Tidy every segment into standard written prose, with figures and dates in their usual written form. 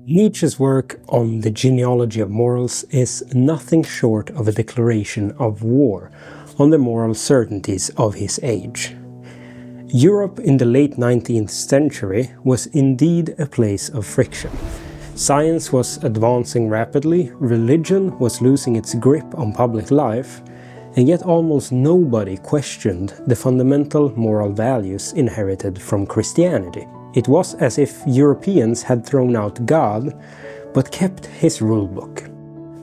Nietzsche's work on the genealogy of morals is nothing short of a declaration of war on the moral certainties of his age. Europe in the late 19th century was indeed a place of friction. Science was advancing rapidly, religion was losing its grip on public life, and yet almost nobody questioned the fundamental moral values inherited from Christianity. It was as if Europeans had thrown out God, but kept his rulebook.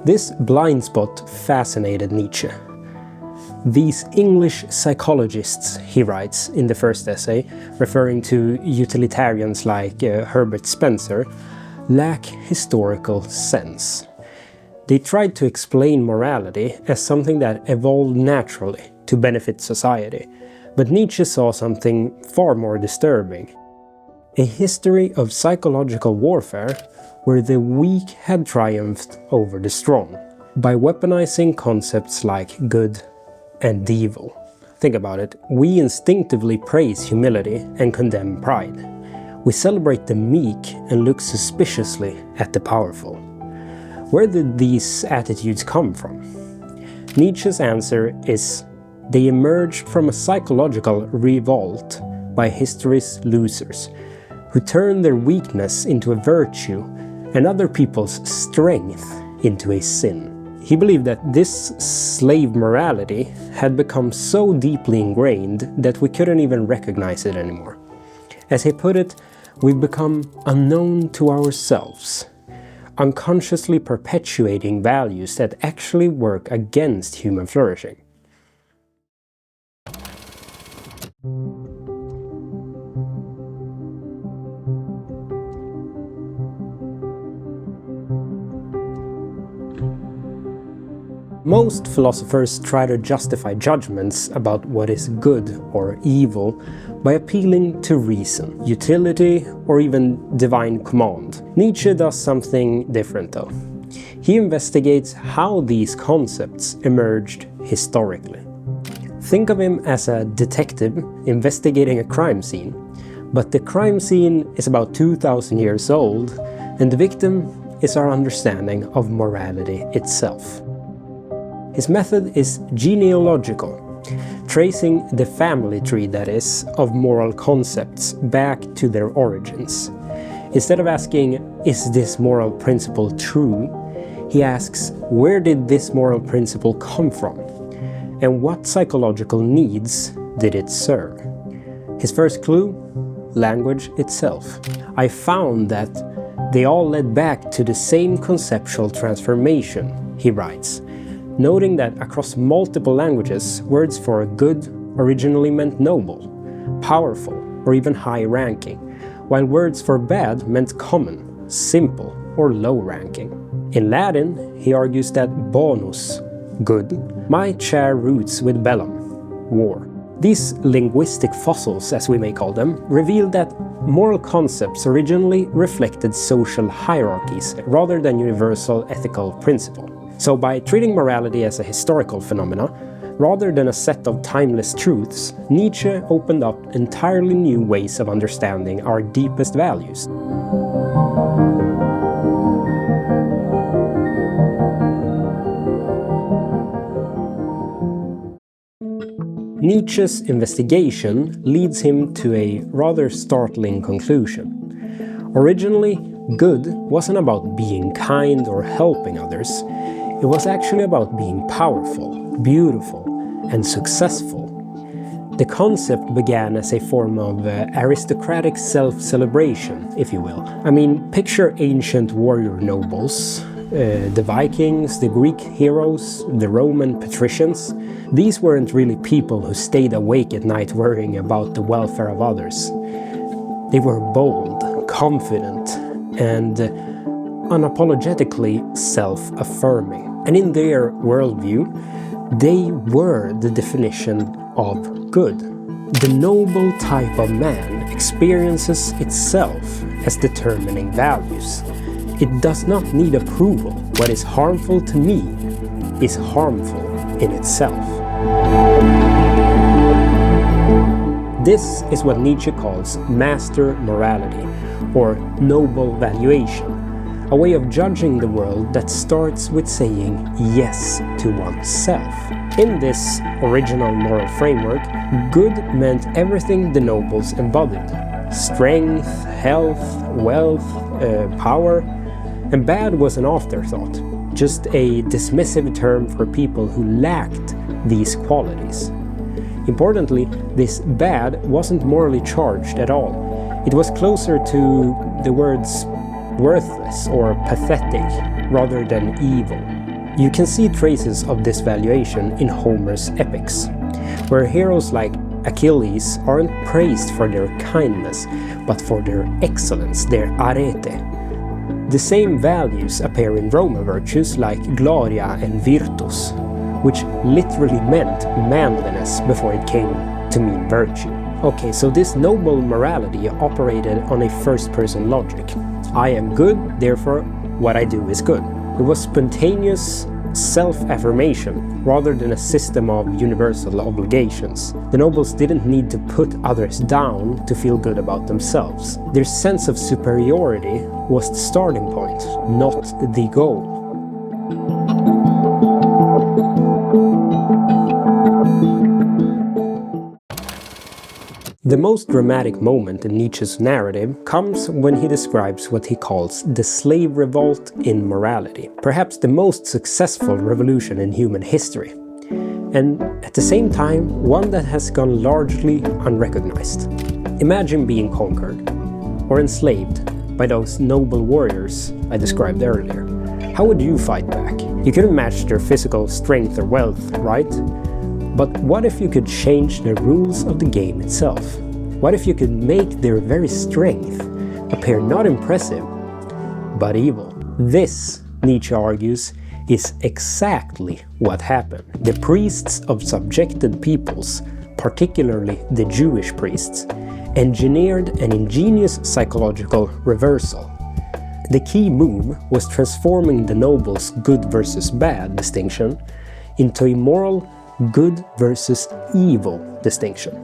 This blind spot fascinated Nietzsche. These English psychologists, he writes in the first essay, referring to utilitarians like Herbert Spencer, lack historical sense. They tried to explain morality as something that evolved naturally to benefit society, but Nietzsche saw something far more disturbing. A history of psychological warfare where the weak had triumphed over the strong, by weaponizing concepts like good and evil. Think about it, we instinctively praise humility and condemn pride. We celebrate the meek and look suspiciously at the powerful. Where did these attitudes come from? Nietzsche's answer is they emerged from a psychological revolt by history's losers, who turn their weakness into a virtue and other people's strength into a sin. He believed that this slave morality had become so deeply ingrained that we couldn't even recognize it anymore. As he put it, we've become unknown to ourselves, unconsciously perpetuating values that actually work against human flourishing. Most philosophers try to justify judgments about what is good or evil by appealing to reason, utility, or even divine command. Nietzsche does something different though. He investigates how these concepts emerged historically. Think of him as a detective investigating a crime scene, but the crime scene is about 2,000 years old, and the victim is our understanding of morality itself. His method is genealogical, tracing the family tree, that is, of moral concepts back to their origins. Instead of asking, is this moral principle true? He asks, where did this moral principle come from? And what psychological needs did it serve? His first clue? Language itself. I found that they all led back to the same conceptual transformation, he writes, noting that across multiple languages, words for good originally meant noble, powerful, or even high-ranking, while words for bad meant common, simple, or low-ranking. In Latin, he argues that bonus, good, might share roots with bellum, war. These linguistic fossils, as we may call them, reveal that moral concepts originally reflected social hierarchies rather than universal ethical principles. So by treating morality as a historical phenomena, rather than a set of timeless truths, Nietzsche opened up entirely new ways of understanding our deepest values. Nietzsche's investigation leads him to a rather startling conclusion. Originally, good wasn't about being kind or helping others. It was actually about being powerful, beautiful, and successful. The concept began as a form of aristocratic self-celebration, if you will. I mean, picture ancient warrior nobles, the Vikings, the Greek heroes, the Roman patricians. These weren't really people who stayed awake at night worrying about the welfare of others. They were bold, confident, and unapologetically self-affirming. And in their worldview, they were the definition of good. The noble type of man experiences itself as determining values. It does not need approval. What is harmful to me is harmful in itself. This is what Nietzsche calls master morality, or noble valuation. a way of judging the world that starts with saying yes to oneself. In this original moral framework, good meant everything the nobles embodied: strength, health, wealth, power, and bad was an afterthought, just a dismissive term for people who lacked these qualities. Importantly, this bad wasn't morally charged at all. It was closer to the words worthless or pathetic rather than evil. You can see traces of this valuation in Homer's epics, where heroes like Achilles aren't praised for their kindness, but for their excellence, their arete. The same values appear in Roman virtues like gloria and virtus, which literally meant manliness before it came to mean virtue. Okay, so this noble morality operated on a first-person logic. I am good, therefore what I do is good. It was spontaneous self-affirmation rather than a system of universal obligations. The nobles didn't need to put others down to feel good about themselves. Their sense of superiority was the starting point, not the goal. The most dramatic moment in Nietzsche's narrative comes when he describes what he calls the Slave Revolt in morality, perhaps the most successful revolution in human history, and at the same time one that has gone largely unrecognized. Imagine being conquered or enslaved by those noble warriors I described earlier. How would you fight back? You couldn't match their physical strength or wealth, right? But what if you could change the rules of the game itself? What if you could make their very strength appear not impressive, but evil? This, Nietzsche argues, is exactly what happened. The priests of subjected peoples, particularly the Jewish priests, engineered an ingenious psychological reversal. The key move was transforming the nobles' good versus bad distinction into a moral good versus evil distinction.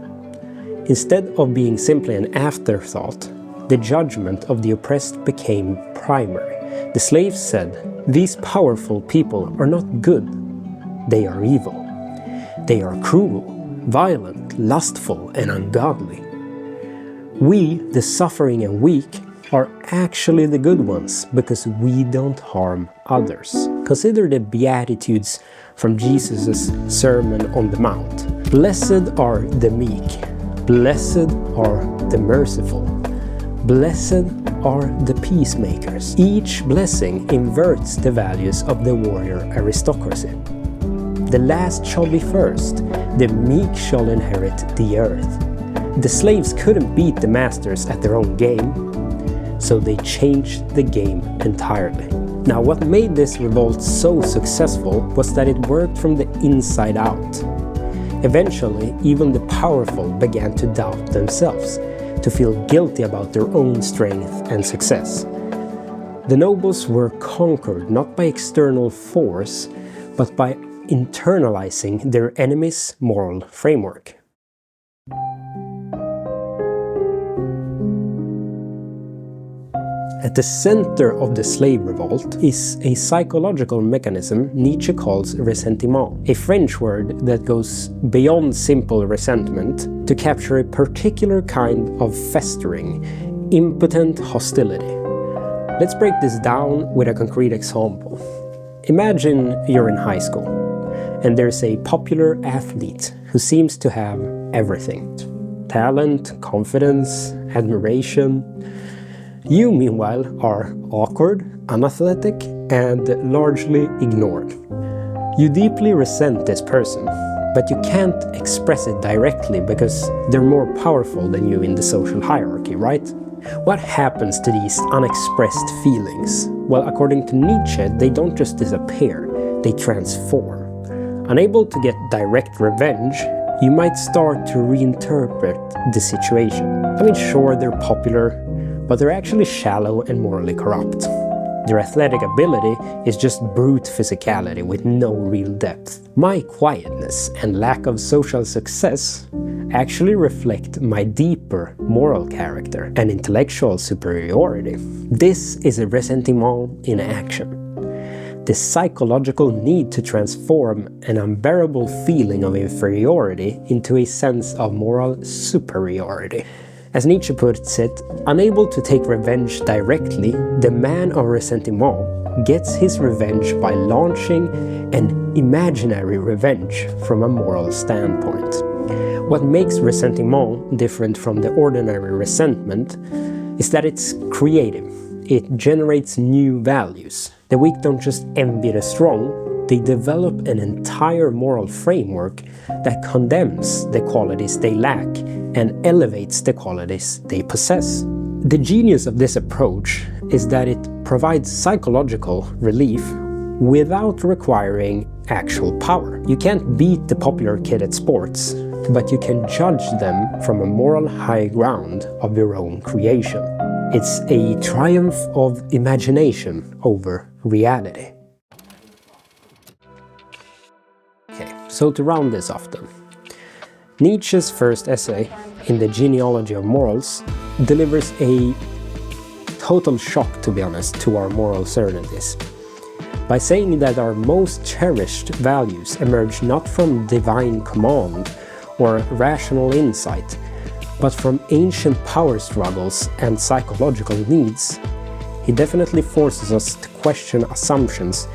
Instead of being simply an afterthought, the judgment of the oppressed became primary. The slaves said, "These powerful people are not good, they are evil. They are cruel, violent, lustful, and ungodly. We, the suffering and weak, are actually the good ones because we don't harm others." Consider the Beatitudes from Jesus' Sermon on the Mount. Blessed are the meek, blessed are the merciful, blessed are the peacemakers. Each blessing inverts the values of the warrior aristocracy. The last shall be first, the meek shall inherit the earth. The slaves couldn't beat the masters at their own game, so they changed the game entirely. Now, what made this revolt so successful was that it worked from the inside out. Eventually, even the powerful began to doubt themselves, to feel guilty about their own strength and success. The nobles were conquered not by external force, but by internalizing their enemy's moral framework. At the center of the slave revolt is a psychological mechanism Nietzsche calls ressentiment, a French word that goes beyond simple resentment to capture a particular kind of festering, impotent hostility. Let's break this down with a concrete example. Imagine you're in high school, and there's a popular athlete who seems to have everything: talent, confidence, admiration. You, meanwhile, are awkward, unathletic, and largely ignored. You deeply resent this person, but you can't express it directly because they're more powerful than you in the social hierarchy, right? What happens to these unexpressed feelings? Well, according to Nietzsche, they don't just disappear, they transform. Unable to get direct revenge, you might start to reinterpret the situation. I mean, sure, they're popular, but they're actually shallow and morally corrupt. Their athletic ability is just brute physicality with no real depth. My quietness and lack of social success actually reflect my deeper moral character and intellectual superiority. This is a ressentiment in action. The psychological need to transform an unbearable feeling of inferiority into a sense of moral superiority. As Nietzsche puts it, unable to take revenge directly, the man of ressentiment gets his revenge by launching an imaginary revenge from a moral standpoint. What makes ressentiment different from the ordinary resentment is that it's creative. It generates new values. The weak don't just envy the strong, they develop an entire moral framework that condemns the qualities they lack and elevates the qualities they possess. The genius of this approach is that it provides psychological relief without requiring actual power. You can't beat the popular kid at sports, but you can judge them from a moral high ground of your own creation. It's a triumph of imagination over reality. Okay, so to round this off then. Nietzsche's first essay, in the Genealogy of Morals, delivers a total shock, to be honest, to our moral certainties. By saying that our most cherished values emerge not from divine command or rational insight, but from ancient power struggles and psychological needs, he definitely forces us to question assumptions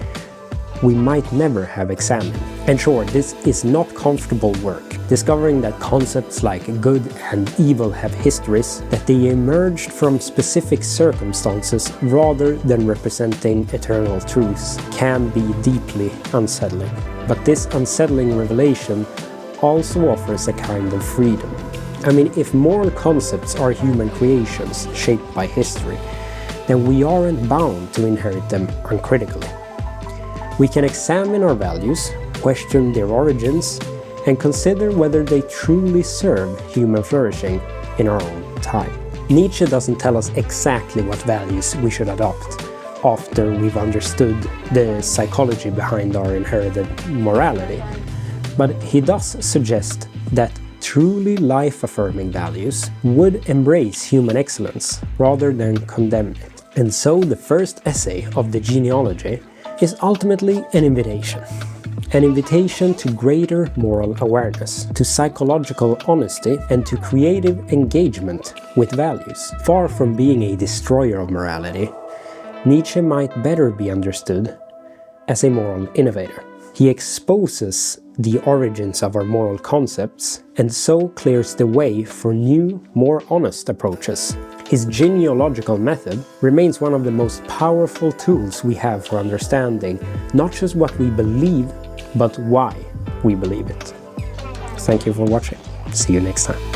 we might never have examined. And sure, this is not comfortable work, discovering that concepts like good and evil have histories, that they emerged from specific circumstances rather than representing eternal truths, can be deeply unsettling. But this unsettling revelation also offers a kind of freedom. I mean, if moral concepts are human creations shaped by history, then we aren't bound to inherit them uncritically. We can examine our values, question their origins, and consider whether they truly serve human flourishing in our own time. Nietzsche doesn't tell us exactly what values we should adopt after we've understood the psychology behind our inherited morality, but he does suggest that truly life-affirming values would embrace human excellence rather than condemn it. And so the first essay of the Genealogy is ultimately an invitation to greater moral awareness, to psychological honesty, and to creative engagement with values. Far from being a destroyer of morality, Nietzsche might better be understood as a moral innovator. He exposes the origins of our moral concepts and so clears the way for new, more honest approaches. His genealogical method remains one of the most powerful tools we have for understanding not just what we believe, but why we believe it. Thank you for watching. See you next time.